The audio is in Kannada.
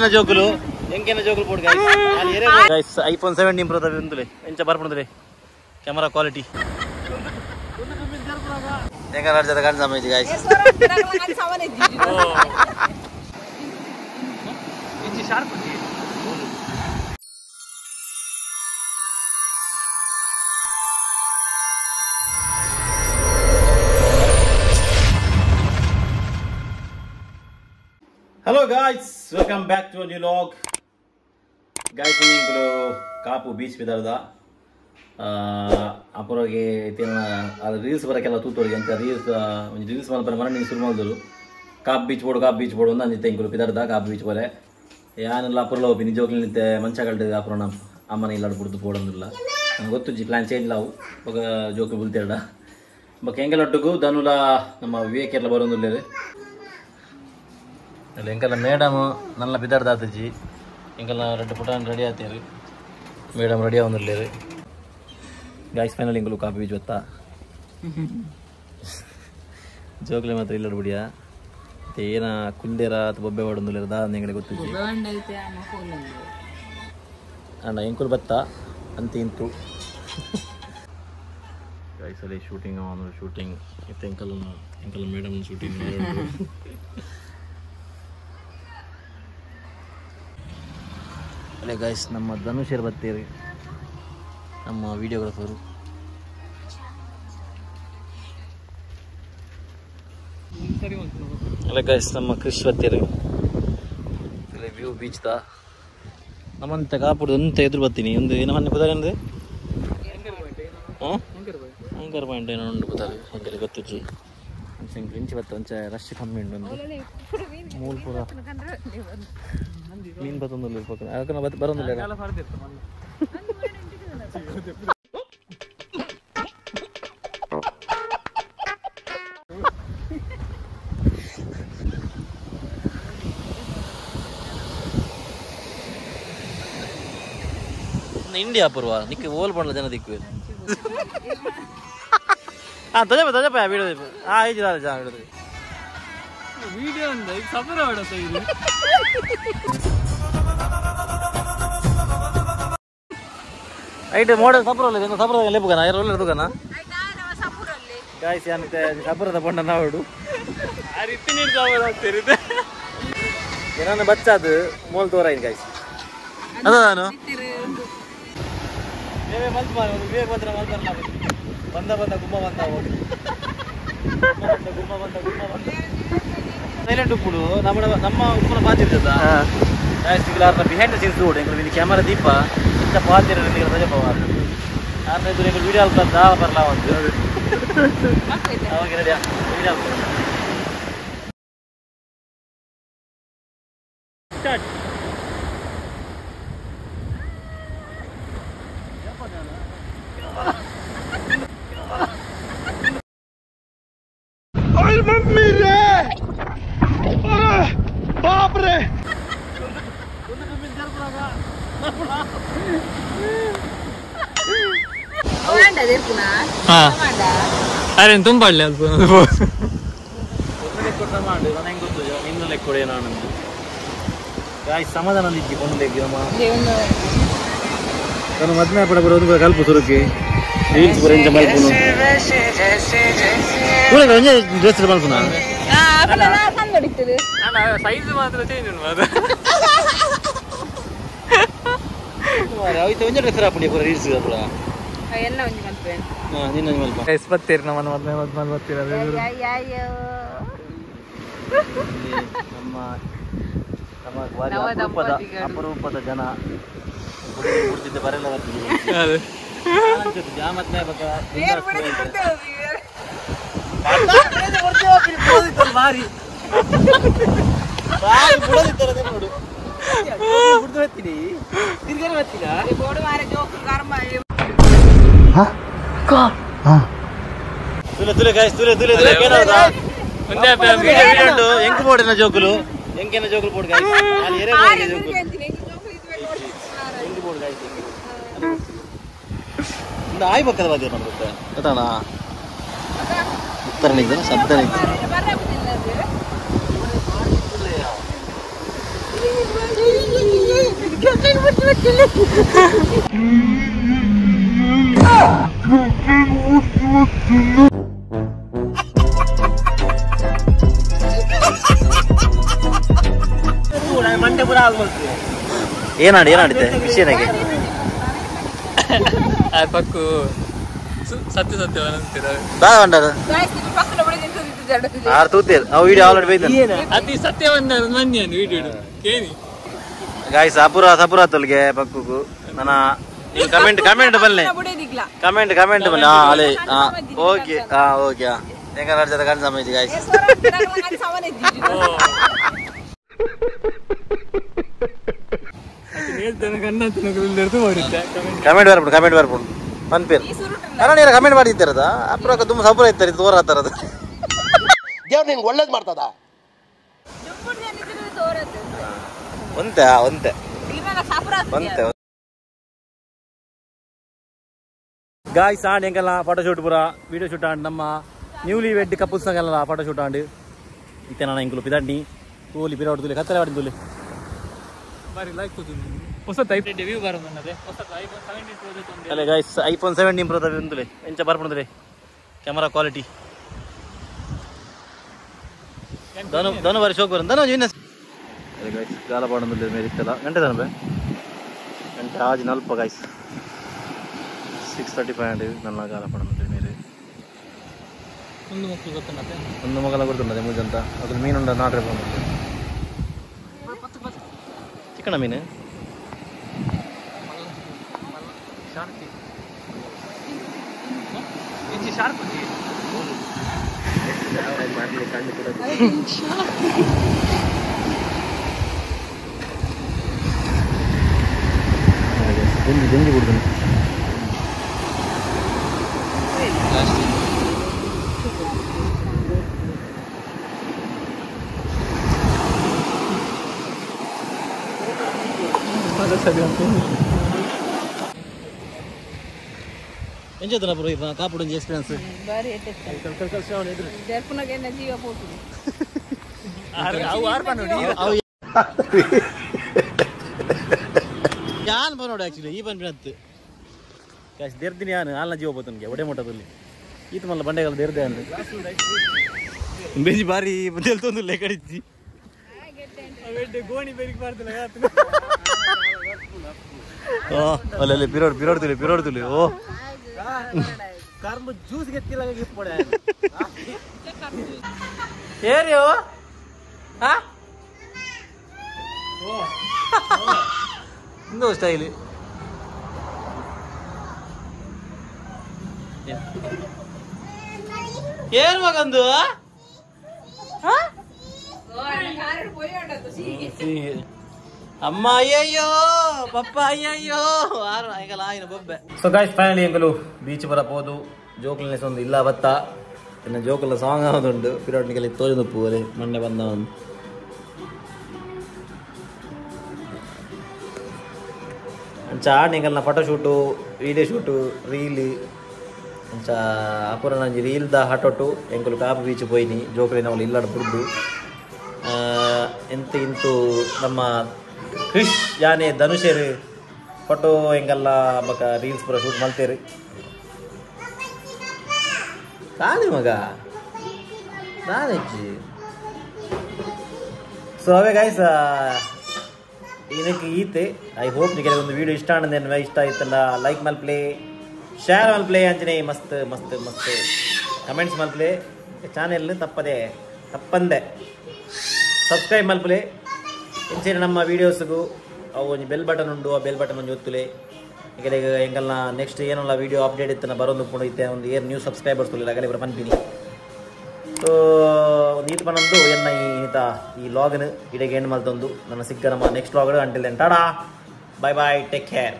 జోకులు ఇంకేనా జోకులు పోడు గైస్ ఐఫోన్ 17 ప్రో తవిందులే ఎంచ బర్పడుదులే కెమెరా క్వాలిటీ ఇంకా రాజద గాని సమేది గైస్ ఇంచి షార్ప్ ఉంది Hello guys, welcome back to a new vlog. Guys, ini kalau kapu beach bedarda, apalagi tiada ada reels berakala tutor yang reels malah permainan ini surmal dulu. Kap beach board onda ni tengkulu bedarda kap beach boleh. Ya, nila perlu bini jokil ni te mancagal de apurana aman ini ladu board board andula. Anggot tu plan change lau, oka jokil bul tiada. Bakenggal atuku danula nama view kerla baru andule. ಎಂಕಲ್ಲ ಮೇಡಮ್ ನನ್ನ ಬಿದ್ದಾಡ್ದಾತಜ್ಜಿ ಎಂಕಲ್ಲ ರೆಡ್ ಪುಟಾನ್ ರೆಡಿ ಆತೀರಿ ಮೇಡಮ್ ರೆಡಿ ಆವಂದಿರ್ಲೇರಿ ಗಾಯ್ಸ್ ಫೈನಲ್ ಎಂಕಲು ಕಾಫಿ ಬೀಜ್ ಬತ್ತಾ ಜೋಕ್ಲೆ ಮಾತ್ರ ಇಲ್ಲ ಬಿಡಿಯಾ ಏನ ಕುಂದೇರ ಅಥವಾ ಬೊಬ್ಬೆ ಹೊಡೊಂದಿಲ್ಲ ದಾ ನಿಂಗೆ ಗೊತ್ತಿಜ್ಜಿ ಅಣ್ಣ ಎಂಕುಲು ಬತ್ತಾ ಅಂತ ಇಂತು ಗಾಯ್ಸ್ ಅಲ್ಲಿ ಶೂಟಿಂಗ್ ಅವನು ಶೂಟಿಂಗ್ ಇತ್ತು ಎಂಕಲ್ ಮೇಡಮ್ ಶೂಟಿಂಗ್ ಅಲ್ಲೇ ಗೈಸ್ ನಮ್ಮ ಧನುಷರ್ ಬರ್ತೀರಿ ನಮ್ಮ ವಿಡಿಯೋಗ್ರಾಫರು ಅಲ್ಲೇ ಗೈಸ್ ನಮ್ಮ ಕ್ರಿಶ್ ಬರ್ತೀರಿ ಇಲ್ಲೇ ವ್ಯೂ ಬೀಚ್ದ ನಮ್ಮಂತ ಕಾಪುಡು ಅಂತ ಎದುರು ಬರ್ತೀನಿ ಒಂದು ನಮ್ಮನ್ನ ಗೊತ್ತಾಗಂದ್ರೆ ಅಂಕರ್ ಪಾಯಿಂಟ್ ಏನೋ ಉಂಟು ಗೊತ್ತಾಗ ಅಂಕಲ್ ಗೊತ್ತಿಜ್ಜಿ ಇಂಚು ಬತ್ತ ಒಂಚ ರಶ್ ಕಮ್ಮಿ ಉಂಟು ಒಂದು ಮೂರು ಪೂರ ಮೀನು ಬತ್ತೊಂದಿಲ್ಲ ಅದಕ್ಕೆ ಬರೋದಿಲ್ಲ ಇಂಡಿಯಾ ಪೂರ್ವ ನಿಕ್ಕೆ ಓಲ್ ಪಂಡ್ಲ ಜನ ದಿಕ್ಕು ತಜಪ ವಿಡಿಯೋ ಐದು ಜನ ಹಿಡಿದು వీడియో ఉంది సఫర్ ఆడతా ఇది ಐಟ್ ಮೋಡಲ್ ಸಫರ್ ಅಲ್ಲ ಇದನ್ನ ಸಫರ್ ಲೆಪ್ಪು ಕನ ಯಾರು ಒಳ್ಳೆ ದುಕನ ಗಾಯ್ಸ್ ಯಾನಿತೆ ಸಫರದ ಪಂಡ ನಾವಡು ಆ ರೀತಿ ನೀರು ಸಫರ್ ಆಗ್ತಿರುತ್ತೆ ಏನನ್ನ ಬಚ್ಚಾದು ಮೋಲ್ ತೋರ ಇನ್ ಗಾಯ್ಸ್ ಅದ ನಾನು ಬೇರೆ ಮಲ್ತ್ ಮಾರ ಬೇರೆ ಬಂದ್ರ ಮಲ್ತಲ್ಲ ಬಂದ ಗುಮ್ಮ ಬಂದ ಹೋಗಿ ಗುಮ್ಮ ಬಂದ ಸೈಲೆಂಟ್ ಉಪ್ಪುಡು ನಮ್ಮ ಉಪ್ಪುನ ಪಾತಿರ್ತದ ಬಿಹೈಂಡ್ ದ ಸೀನ್ಸ್ ನೋಡು ಎಂಗಳು ಕ್ಯಾಮರಾ ದೀಪ ಇಂಥ ಪಾತಿರ ರಜೆ ಪವ ಆದ್ರೆ ಇದು ಎಂಗಳು ವಿಡಿಯೋ ಅಲ್ಪ ದಾವ ಬರಲ ಒಂದು ಅವಾಗ ರೆಡಿಯಾ ವಿಡಿಯೋ ಅಲ್ಪ ಸ್ಟಾರ್ಟ್ ओए मम्मी रे अरे बाप रे अरे तुम पढ़ ले ಸಮಾಧಾನ ತನ್ನ ಮದ್ಮೆ ಪಡ ಬರೋದು ಕಲ್ಪ ಸುರಕ್ಕೆ ರೀಲ್ಸ್ ಬರೆಂಜ ಮಲ್ಪುನು ಒಂಜೆ ಡ್ರೆಸ್ ಮಲ್ಪುನ ಸೈಜ್ ಮಾತ್ರ ಚೇಂಜ್ ಉಂಟು ಅವತ್ತು ಒಂಜೆ ಡ್ರೆಸ್ ಹಾಪುಂಡಿ ಪೂರ ರೀಲ್ಸ್ ಪೂರ ಎಲ್ಲ ಒಂಜಿ ಮಲ್ಪೇನ್ ನಿನ್ನ ಒಂಜಿ ಮಲ್ಪ ಎಸ್ ಬತ್ತೀರಿ ನಮ್ಮನ್ನ ಮದ್ಮೆ ಬರ್ತೀರ ನಮ್ಮ ಅಪರೂಪದ ಜನ ಗುರ್ತಿದ್ದೆ ಬರಲ್ಲ ಬರ್ತಿದ್ರು ಜಾಮತ್ನೇ ಬಾರಿ ನೋಡು ಬರ್ತೀನಿ ತಿರ್ಗಾರ ಬರ್ತೀರಾ ತುಲೆ ಗಾಯ್ಸ್ ತುಲೆ ಎಂಕು ಬೋಡಿನ ಜೋಕುಲು ಎಂಕೆನ ಜೋಕುಲು ಬೋಡ್ ಗಾಯ್ಸ್ ಅಲ್ಲಿ ಎರೆ ಜೋಕುಲು ಎಂಕು ಬೋಡ್ ಗಾಯ್ಸ್ ಇಂದ ಆಯ್ ಬಕ್ಕದ ಬಾದಿ ನಮ್ಗೆ ಗೊತ್ತಾನ ಉತ್ತರ ನಿಂದ ಶಬ್ದ ನಿಂದ ಏನಾಡಿದ್ದೆ ವಿಷಯನಾಗೆ ಪಕ್ಕು ಸತ್ಯ ಸತ್ಯ ಅತಿ ಸತ್ಯವನ್ನ ಮಂದಿ ವಿಡಿಯೋ ಕೇಳಿ ಗಾಯ್ಸ್ ಅಪುರ ಸಪುರತ್ತಲ್ಗೆ ಪಕ್ಕೂ ನನ್ನ ಕಮೆಂಟ್ ಬನ್ನಿ ಕಮೆಂಟ್ ಬನ್ನಿ ಅದೇ ಓಕೆ ಓಕೆ ಹೆಂಗ ನಡ್ಸದ ಕಣ್ ಸಮಯ ಗಾಯ್ಸ್ ಕಮೆಂಟ್ ಬರ್ಬಿಡು ಒಂದ್ ಪೇರ್ ಕನ್ನಡ ಕಮೆಂಟ್ ಮಾಡಿದ್ದಾರದ ಅಪುರ ತುಂಬ ಸಪುರ ಇರ್ತಾರೆ ತೋರ ಆತಾರದ ದೇವ್ರು ನಿಂಗೆ ಒಳ್ಳೇದು ಮಾಡ್ತದ ಒಂತೆ ಗಾಯ್ಸ್ ಆಂಡ್ ಹೆಂಗೆಲ್ಲ ಫೋಟೋ ಶೂಟ್ ಪೂರ ವಿಡಿಯೋ ಶೂಟ್ ಆಂಡ್ ನಮ್ಮ ನ್ಯೂಲಿ ವೆಡ್ ಕಪಲ್ಸ್ ಎಲ್ಲ ಫೋಟೋ ಶೂಟ್ ಆಂಡ್ ಇತ್ತೆ ನಾನು ಹೆಂಗ್ಲು ಪಿದಾಡ್ನಿ ಕೂಲಿ ಪಿರಾಡ್ ತುಲಿ ಕತ್ತಲೆ ಮಾಡಿದ್ದುಲಿ ಹೊಸ ಟೈಪ್ ವ್ಯೂ ಬರೋದು ಹೊಸ ಅಲ್ಲೇ ಗಾಯ್ಸ್ ಐಫೋನ್ 17 ಪ್ರೋ ತಂದುಲೆ ಎಂಚ ಬರ್ಪಣದ್ರಿ ಕ್ಯಾಮರಾ ಕ್ವಾಲಿಟಿ दोनों बार शौक करूँ दोनों जीने अरे गाइस गाला पड़ने दे मेरी तला घंटे दान पे घंटे आज नल पा गाइस 6:35 है नल्ला गाला पड़ने दे मेरे ಒಂದು ಮಗಲ ಕೊಡ್ತುಂಟದೆ ಮುಜಂತ ಅದ್ರ ಮೀನುಂಡ ನಾಟ್ರೆ ಬಂದು ಚಿಕ್ಕಣ ಮೀನು ಗಂಜಿ ಕೊಡ್ತೀನಿ ಎಂಜಾಯ್ತನ ಬ್ರೋ ಈಗ ಕಾಪುಡು ಎಕ್ಸ್ಪೀರಿಯನ್ಸ್ ಬಾರಿ ಜರ್ಪುನಾಗೆ ಜೀವ ಪೋತು ಯಾನ್ ಬರೋಡು ಆಕ್ಚುಲಿ ಈ ಬಂದ್ಬಿಡತ್ತು ಕ್ಯಾಶ್ ದೇರ್ದಿನಿ ಯಾನು ಹಾಲ್ನ ಜೀವ ಹೋಗ್ತಾನೆ ಒಡೆ ಮೊಟ್ಟದಲ್ಲಿ ಈತ ಮಲ್ಲ ಬಂಡೆಗಳ ದೇರ್ದೆ ಅಂದ್ರೆ ಬೇಜಿ ಬಾರಿ ತೆಲ್ತೊಂದು ಕಡಿಸಿ ಗೋಣಿ ಬೇರಿಗೆ ಮಾಡ್ತಿಲ್ಲ ಅಲ್ಲಲ್ಲಿ ಪಿರೋಡ್ ತುಲಿ ಓ ಕರ್ಮ ಜ್ಯೂಸ್ ಗೆತ್ತಿಲ್ಲ ಪಡೆ ಏರಿಯೋ ಇಂದು ಸ್ಟೈಲಿ ಏನ್ ಮಗಂದು ಅಮ್ಮ ಅಯ್ಯಯ್ಯೋ ಪಪ್ಪ ಅಯ್ಯಯ್ಯೋ ಆರು ಆಯ್ಕಲ್ಲ ಆಯ್ನ ಬೊಬ್ಬೆ ಸೊ ಗಾಯ್ಸ್ ಫೈನಲಿ ಎಂಕಲು ಬೀಚ್ ಬರಬಹುದು ಜೋಕಲ್ನೆಸ್ ಒಂದು ಇಲ್ಲ ಬತ್ತ ಇನ್ನು ಜೋಕಲ್ಲ ಸಾಂಗ್ ಆಗೋದುಂಟು ಪಿರಾಟ್ನಿಗೆಲ್ಲ ತೋರಿದಪ್ಪು ಅದೇ ಮೊನ್ನೆ ಬಂದ ಒಂದು ಅಂಚ ನಿಂಗಲ್ನ photo shoot video shoot reel ಅಂಚ ಅಪುರ ನಂಜಿ ರೀಲ್ದ ಹಟೊಟ್ಟು ಎಂಕಲು ಕಾಪು ಬೀಚ್ ಪೋಯ್ನಿ ಜೋಕಲಿನ ಅವಳು ಇಲ್ಲಾಡ ಬುಡ್ದು ಎಂತ ಇಂತು ನಮ್ಮ ಕ್ರಿಶ್ ಯಾನೆ ಧನುಷೇರು ಫೋಟೋ ಹೆಂಗಲ್ಲ ಬಕ ರೀಲ್ಸ್ ಪೂರ ಶೂಟ್ ಮಾಡ್ತೇರಿ ಕಾಲಿ ಮಗ ನಾನೆಚ್ಚಿ ಸೊ ಅವೇ ಗಾಯ್ಸ್ ಇದಕ್ಕೆ ಈತೆ ಐ ಹೋಪ್ ನಿಮಗೆ ಒಂದು ವಿಡಿಯೋ ಇಷ್ಟ ಆನಂದ ಇಷ್ಟ ಆಯ್ತಲ್ಲ ಲೈಕ್ ಮಲ್ಪ್ಲೇ ಶೇರ್ ಮಲ್ಪ್ಲೇ ಅಂಜನೆ ಮಸ್ತ್ ಮಸ್ತ್ ಮಸ್ತ್ ಕಮೆಂಟ್ಸ್ ಮಲ್ಪ್ಲೇ ಚಾನೆಲ್ ತಪ್ಪಂದೆ ಸಬ್ಸ್ಕ್ರೈಬ್ ಮಲ್ಪಲೆ ಇಂಚೇನೆ ನಮ್ಮ ವೀಡಿಯೋಸ್ಗೂ ಅವು ಒಂದು ಬೆಲ್ ಬಟನ್ ಉಂಡು ಆ ಬೆಲ್ ಬಟನ್ ಒಂದು ಒತ್ತುಲೆ ಈಗ ಹೆಂಗಲ್ಲ ನೆಕ್ಸ್ಟ್ ಏನಲ್ಲ ವೀಡಿಯೋ ಅಪ್ಡೇಟ್ ಇತ್ತು ಬರೋದು ಕೂಡ ಇತ್ತೆ ಒಂದು ಏರ್ ನ್ಯೂ ಸಬ್ಸ್ಕ್ರೈಬರ್ಸ್ ತುಳಿಲ್ಲ ಆಗಲೇ ಬರ ಪನ್ಪಿನಿ ಸೊ ನೀತು ಪನ್ನೊಂದು ಎನ್ನ ಈ ಲಾಗ್ನ ಇಡೆಗೆ ಎಂಡ್ ಮಲ್ತೊಂದು ನನ್ನ ಸಿಕ್ಕ ನಮ್ಮ next log until then tata bye take care.